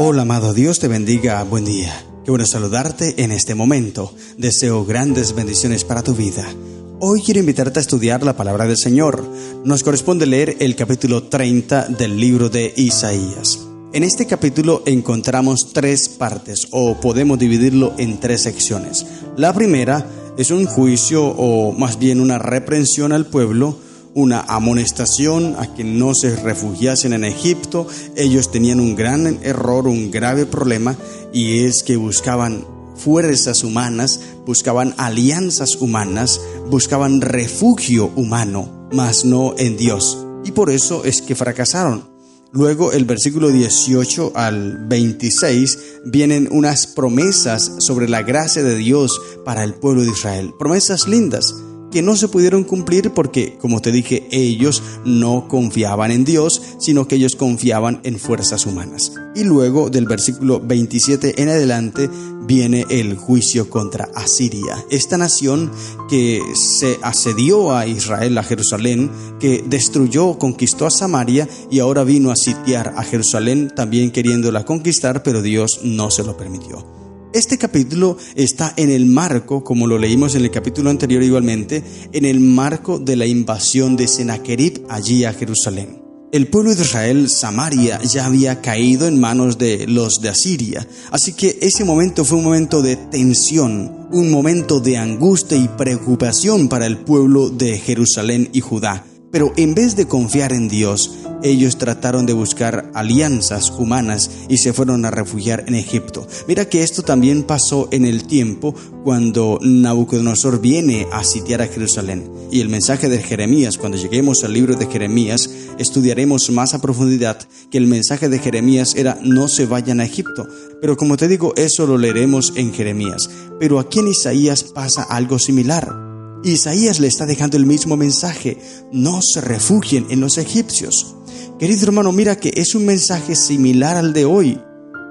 Hola amado, Dios te bendiga, buen día. Qué bueno saludarte en este momento. Deseo grandes bendiciones para tu vida. Hoy quiero invitarte a estudiar la palabra del Señor. Nos corresponde leer el capítulo 30 del libro de Isaías. En este capítulo encontramos tres partes, o podemos dividirlo en tres secciones. La primera es un juicio, o más bien una reprensión al pueblo, una amonestación a que no se refugiasen en Egipto. Ellos tenían un gran error, un grave problema, y es que buscaban fuerzas humanas, buscaban alianzas humanas, buscaban refugio humano, mas no en Dios. Y por eso es que fracasaron. Luego, el versículo 18 al 26, vienen unas promesas sobre la gracia de Dios para el pueblo de Israel. Promesas lindas que no se pudieron cumplir porque, como te dije, ellos no confiaban en Dios, sino que ellos confiaban en fuerzas humanas. Y luego, del versículo 27 en adelante, viene el juicio contra Asiria, esta nación que se asedió a Israel, a Jerusalén, que destruyó, conquistó a Samaria y ahora vino a sitiar a Jerusalén, también queriéndola conquistar, pero Dios no se lo permitió. Este capítulo está en el marco, como lo leímos en el capítulo anterior igualmente, en el marco de la invasión de Sennacherib allí a Jerusalén. El pueblo de Israel, Samaria, ya había caído en manos de los de Asiria, así que ese momento fue un momento de tensión, un momento de angustia y preocupación para el pueblo de Jerusalén y Judá. Pero en vez de confiar en Dios, ellos trataron de buscar alianzas humanas y se fueron a refugiar en Egipto. Mira que esto también pasó en el tiempo cuando Nabucodonosor viene a sitiar a Jerusalén. Y el mensaje de Jeremías, cuando lleguemos al libro de Jeremías, estudiaremos más a profundidad que el mensaje de Jeremías era: no se vayan a Egipto. Pero como te digo, eso lo leeremos en Jeremías. Pero aquí en Isaías pasa algo similar. Isaías le está dejando el mismo mensaje: no se refugien en los egipcios. Querido hermano, mira que es un mensaje similar al de hoy.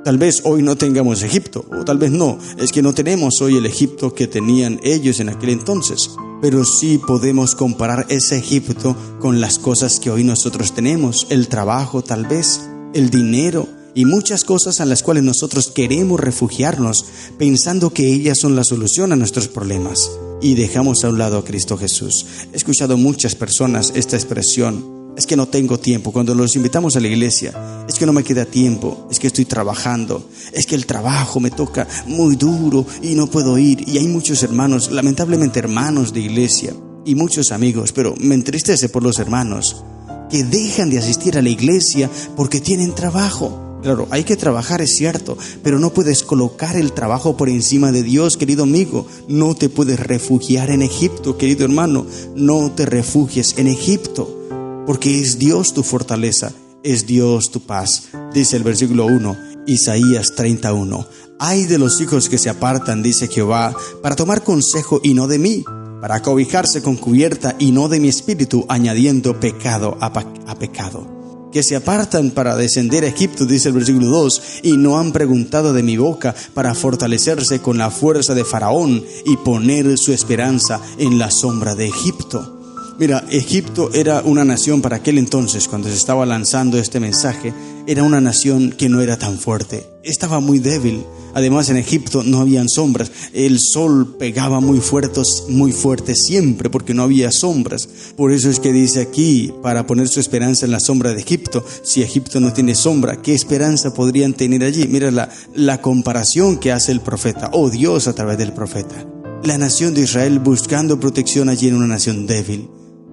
Tal vez hoy no tengamos Egipto, o tal vez no, es que no tenemos hoy el Egipto que tenían ellos en aquel entonces. Pero sí podemos comparar ese Egipto con las cosas que hoy nosotros tenemos, el trabajo tal vez, el dinero y muchas cosas a las cuales nosotros queremos refugiarnos pensando que ellas son la solución a nuestros problemas. Y dejamos a un lado a Cristo Jesús. He escuchado muchas personas esta expresión: es que no tengo tiempo. Cuando los invitamos a la iglesia, es que no me queda tiempo, es que estoy trabajando, es que el trabajo me toca muy duro y no puedo ir. Y hay muchos hermanos, lamentablemente hermanos de iglesia y muchos amigos, pero me entristece por los hermanos que dejan de asistir a la iglesia porque tienen trabajo. Claro, hay que trabajar, es cierto, pero no puedes colocar el trabajo por encima de Dios, querido amigo. No te puedes refugiar en Egipto, querido hermano. No te refugies en Egipto, porque es Dios tu fortaleza, es Dios tu paz. Dice el versículo 1, Isaías 31. Ay de los hijos que se apartan, dice Jehová, para tomar consejo y no de mí, para cobijarse con cubierta y no de mi espíritu, añadiendo pecado a pecado. Que se apartan para descender a Egipto, dice el versículo 2, y no han preguntado de mi boca, para fortalecerse con la fuerza de Faraón y poner su esperanza en la sombra de Egipto. Mira, Egipto era una nación para aquel entonces, cuando se estaba lanzando este mensaje, era una nación que no era tan fuerte, estaba muy débil. Además, en Egipto no habían sombras, el sol pegaba muy fuerte siempre porque no había sombras. Por eso es que dice aquí, para poner su esperanza en la sombra de Egipto. Si Egipto no tiene sombra, ¿qué esperanza podrían tener allí? Mira la comparación que hace el profeta, o Dios a través del profeta. La nación de Israel buscando protección allí en una nación débil.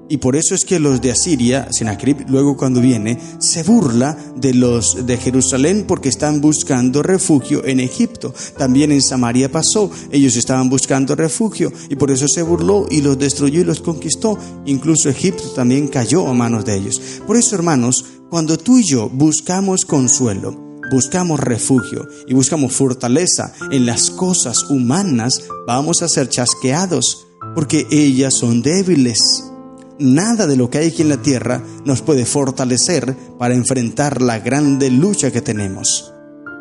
Y por eso es que los de Asiria, Sennacherib, luego cuando viene, se burla de los de Jerusalén porque están buscando refugio en Egipto. También en Samaria pasó, ellos estaban buscando refugio y por eso se burló y los destruyó y los conquistó. Incluso Egipto también cayó a manos de ellos. Por eso, hermanos, cuando tú y yo buscamos consuelo, buscamos refugio y buscamos fortaleza en las cosas humanas, vamos a ser chasqueados porque ellas son débiles. Nada de lo que hay aquí en la tierra nos puede fortalecer para enfrentar la grande lucha que tenemos.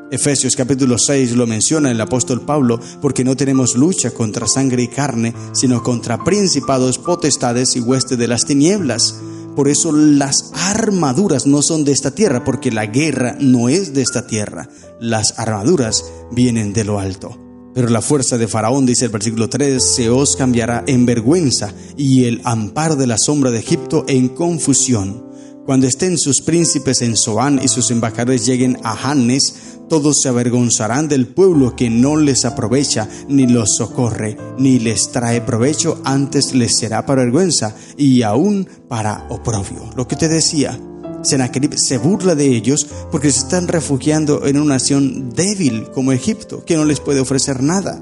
Efesios capítulo 6 lo menciona el apóstol Pablo, porque no tenemos lucha contra sangre y carne, sino contra principados, potestades y huestes de las tinieblas. Por eso las armaduras no son de esta tierra, porque la guerra no es de esta tierra. Las armaduras vienen de lo alto. Pero la fuerza de Faraón, dice el versículo 3, se os cambiará en vergüenza y el amparo de la sombra de Egipto en confusión. Cuando estén sus príncipes en Zoán y sus embajadores lleguen a Hanes, todos se avergonzarán del pueblo que no les aprovecha, ni los socorre, ni les trae provecho, antes les será para vergüenza y aún para oprobio. Lo que te decía, Sennacherib se burla de ellos porque se están refugiando en una nación débil como Egipto, que no les puede ofrecer nada.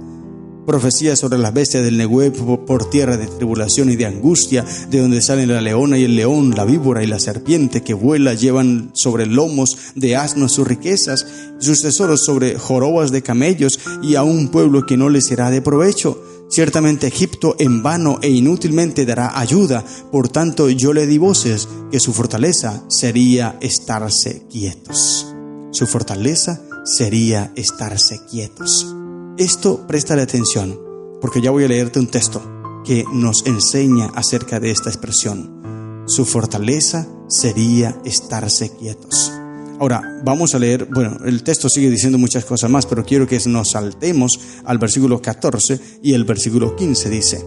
Profecías sobre las bestias del Negev por tierra de tribulación y de angustia, de donde salen la leona y el león, la víbora y la serpiente que vuela, llevan sobre lomos de asnos sus riquezas, sus tesoros sobre jorobas de camellos, y a un pueblo que no les será de provecho. Ciertamente Egipto en vano e inútilmente dará ayuda, por tanto yo le di voces, que su fortaleza sería estarse quietos. Su fortaleza sería estarse quietos. Esto, préstale atención, porque ya voy a leerte un texto que nos enseña acerca de esta expresión. Su fortaleza sería estarse quietos. Ahora, vamos a leer, el texto sigue diciendo muchas cosas más, pero quiero que nos saltemos al versículo 14 y el versículo 15 dice: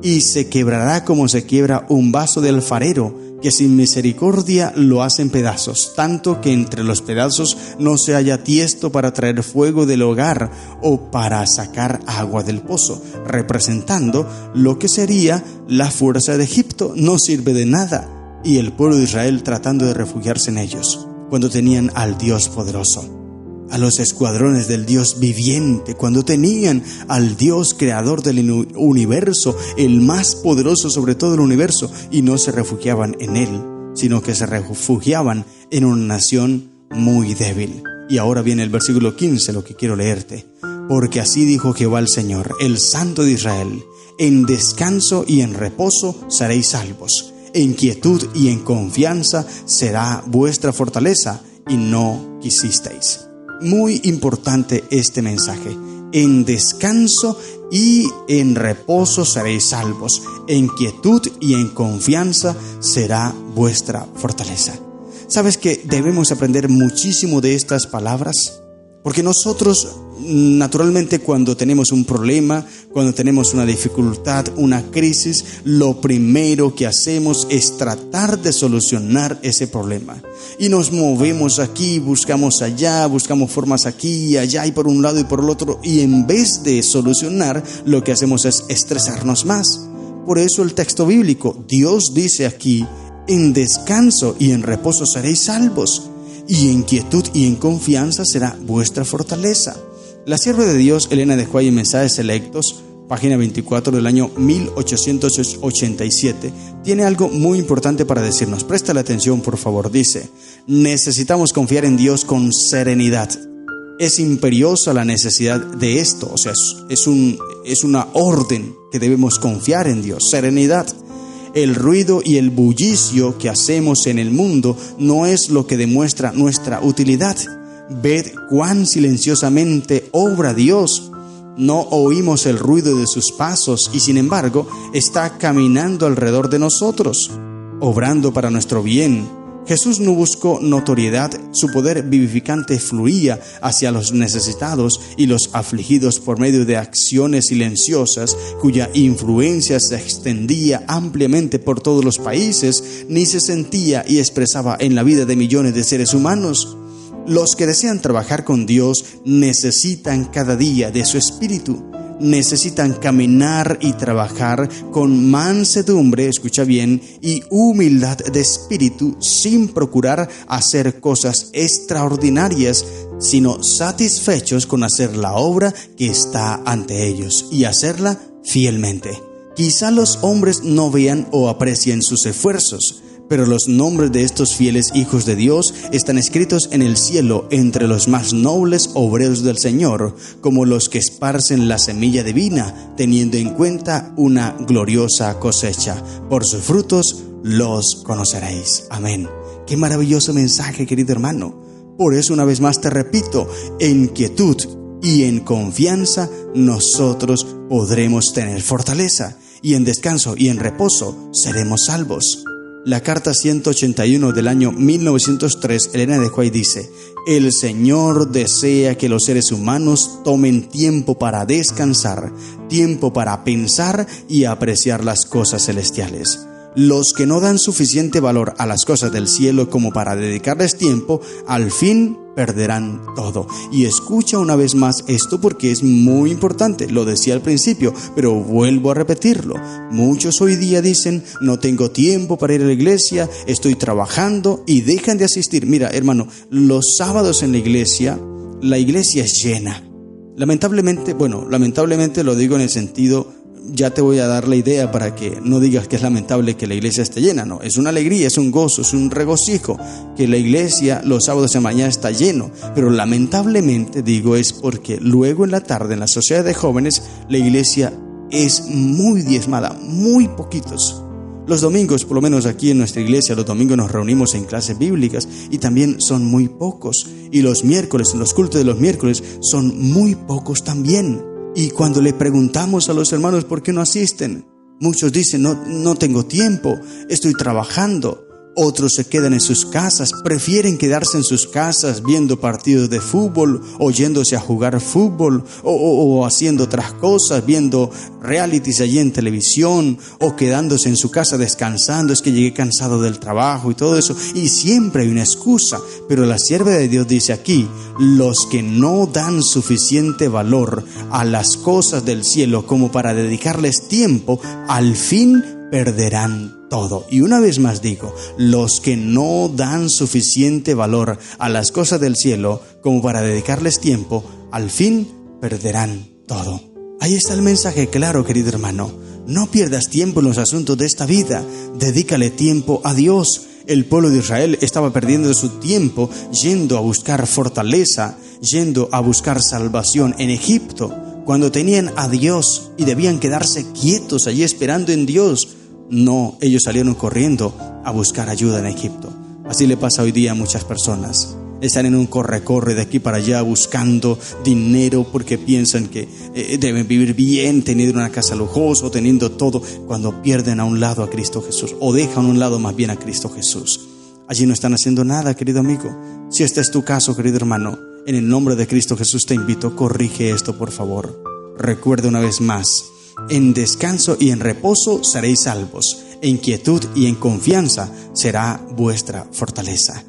y se quebrará como se quiebra un vaso de alfarero, que sin misericordia lo hacen pedazos, tanto que entre los pedazos no se halla tiesto para traer fuego del hogar o para sacar agua del pozo, representando lo que sería la fuerza de Egipto. No sirve de nada, y el pueblo de Israel tratando de refugiarse en ellos, cuando tenían al Dios poderoso, a los escuadrones del Dios viviente, cuando tenían al Dios creador del universo, el más poderoso sobre todo el universo, y no se refugiaban en Él, sino que se refugiaban en una nación muy débil. Y ahora viene el versículo 15, lo que quiero leerte. Porque así dijo Jehová el Señor, el Santo de Israel: en descanso y en reposo seréis salvos, en quietud y en confianza será vuestra fortaleza, y no quisisteis. Muy importante este mensaje. En descanso y en reposo seréis salvos, en quietud y en confianza será vuestra fortaleza. ¿Sabes que debemos aprender muchísimo de estas palabras? Porque nosotros, naturalmente, cuando tenemos un problema, cuando tenemos una dificultad, una crisis, lo primero que hacemos es tratar de solucionar ese problema. Y nos movemos aquí, buscamos allá, buscamos formas aquí y allá, y por un lado y por el otro, y en vez de solucionar, lo que hacemos es estresarnos más. Por eso el texto bíblico, Dios dice aquí: en descanso y en reposo seréis salvos, y en quietud y en confianza será vuestra fortaleza. La sierva de Dios, Elena de White, en Mensajes Selectos, página 24 del año 1887, tiene algo muy importante para decirnos. Préstale atención, por favor. Dice: necesitamos confiar en Dios con serenidad. Es imperiosa la necesidad de esto, o sea, es una orden que debemos confiar en Dios. Serenidad. El ruido y el bullicio que hacemos en el mundo no es lo que demuestra nuestra utilidad. Ved cuán silenciosamente obra Dios. No oímos el ruido de sus pasos y sin embargo está caminando alrededor de nosotros, obrando para nuestro bien. Jesús no buscó notoriedad, su poder vivificante fluía hacia los necesitados y los afligidos por medio de acciones silenciosas cuya influencia se extendía ampliamente por todos los países, ni se sentía y expresaba en la vida de millones de seres humanos. Los que desean trabajar con Dios necesitan cada día de su espíritu. Necesitan caminar y trabajar con mansedumbre, escucha bien, y humildad de espíritu, sin procurar hacer cosas extraordinarias, sino satisfechos con hacer la obra que está ante ellos y hacerla fielmente. Quizá los hombres no vean o aprecien sus esfuerzos, pero los nombres de estos fieles hijos de Dios están escritos en el cielo entre los más nobles obreros del Señor, como los que esparcen la semilla divina, teniendo en cuenta una gloriosa cosecha. Por sus frutos los conoceréis. Amén. Qué maravilloso mensaje, querido hermano. Por eso, una vez más te repito, en quietud y en confianza nosotros podremos tener fortaleza, y en descanso y en reposo seremos salvos. La carta 181 del año 1903, Elena de White dice: el Señor desea que los seres humanos tomen tiempo para descansar, tiempo para pensar y apreciar las cosas celestiales. Los que no dan suficiente valor a las cosas del cielo como para dedicarles tiempo, al fin perderán todo. Y escucha una vez más esto porque es muy importante. Lo decía al principio, pero vuelvo a repetirlo. Muchos hoy día dicen: no tengo tiempo para ir a la iglesia, estoy trabajando, y dejan de asistir. Mira, hermano, los sábados en la iglesia es llena. Lamentablemente lo digo en el sentido, ya te voy a dar la idea para que no digas que es lamentable que la iglesia esté llena. No, es una alegría, es un gozo, es un regocijo que la iglesia los sábados de mañana está lleno. Pero lamentablemente digo es porque luego en la tarde en la sociedad de jóvenes la iglesia es muy diezmada, muy poquitos. Los domingos, por lo menos aquí en nuestra iglesia, los domingos nos reunimos en clases bíblicas y también son muy pocos. Y los miércoles, en los cultos de los miércoles, son muy pocos también. Y cuando le preguntamos a los hermanos por qué no asisten, muchos dicen: no tengo tiempo, estoy trabajando. Otros se quedan en sus casas, prefieren quedarse en sus casas viendo partidos de fútbol, o yéndose a jugar fútbol, o haciendo otras cosas, viendo realities allí en televisión, o quedándose en su casa descansando. Es que llegué cansado del trabajo y todo eso, y siempre hay una excusa. Pero la sierva de Dios dice aquí: los que no dan suficiente valor a las cosas del cielo como para dedicarles tiempo, al fin perderán todo. Y una vez más digo, los que no dan suficiente valor a las cosas del cielo como para dedicarles tiempo, al fin perderán todo. Ahí está el mensaje claro, querido hermano. No pierdas tiempo en los asuntos de esta vida, dedícale tiempo a Dios. El pueblo de Israel estaba perdiendo su tiempo yendo a buscar fortaleza, yendo a buscar salvación en Egipto, cuando tenían a Dios y debían quedarse quietos allí esperando en Dios. No, ellos salieron corriendo a buscar ayuda en Egipto. Así le pasa hoy día a muchas personas. Están en un corre-corre de aquí para allá buscando dinero porque piensan que deben vivir bien, teniendo una casa lujosa, teniendo todo, cuando pierden a un lado a Cristo Jesús, o dejan a un lado más bien a Cristo Jesús. Allí no están haciendo nada, querido amigo. Si este es tu caso, querido hermano, en el nombre de Cristo Jesús te invito: corrige esto, por favor. Recuerda una vez más: en descanso y en reposo seréis salvos, en quietud y en confianza será vuestra fortaleza.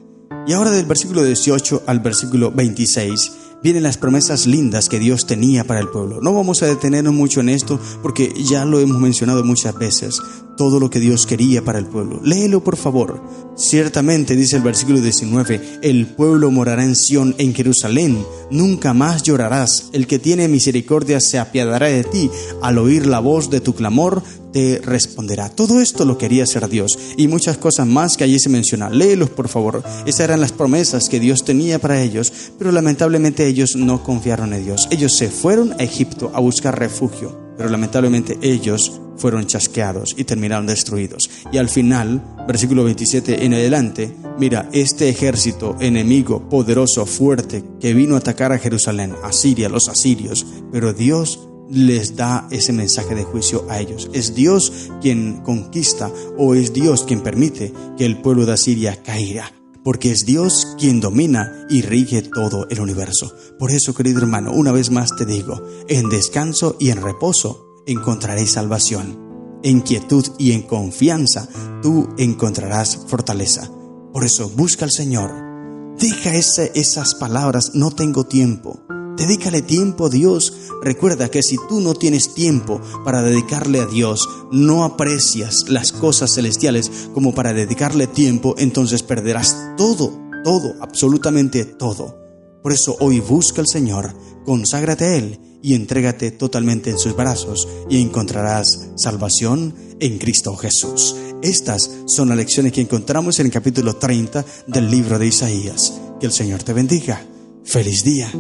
Y ahora del versículo 18 al versículo 26 vienen las promesas lindas que Dios tenía para el pueblo. No vamos a detenernos mucho en esto porque ya lo hemos mencionado muchas veces. Todo lo que Dios quería para el pueblo. Léelo, por favor. Ciertamente, dice el versículo 19, el pueblo morará en Sión, en Jerusalén. Nunca más llorarás. El que tiene misericordia se apiadará de ti. Al oír la voz de tu clamor, te responderá. Todo esto lo quería hacer Dios, y muchas cosas más que allí se mencionan. Léelos, por favor. Esas eran las promesas que Dios tenía para ellos, pero lamentablemente ellos no confiaron en Dios. Ellos se fueron a Egipto a buscar refugio, pero lamentablemente ellos fueron chasqueados y terminaron destruidos. Y al final, versículo 27 en adelante, mira, este ejército enemigo poderoso, fuerte, que vino a atacar a Jerusalén, a Siria, los asirios, pero Dios les da ese mensaje de juicio a ellos. ¿Es Dios quien conquista o es Dios quien permite que el pueblo de Asiria caiga? Porque es Dios quien domina y rige todo el universo. Por eso, querido hermano, una vez más te digo, en descanso y en reposo encontraréis salvación. En quietud y en confianza tú encontrarás fortaleza. Por eso busca al Señor. Deja esas palabras: no tengo tiempo. Dedícale tiempo a Dios. Recuerda que si tú no tienes tiempo para dedicarle a Dios, no aprecias las cosas celestiales como para dedicarle tiempo, entonces perderás todo, absolutamente todo. Por eso hoy busca al Señor, conságrate a Él y entrégate totalmente en sus brazos y encontrarás salvación en Cristo Jesús. Estas son las lecciones que encontramos en el capítulo 30 del libro de Isaías. Que el Señor te bendiga. ¡Feliz día!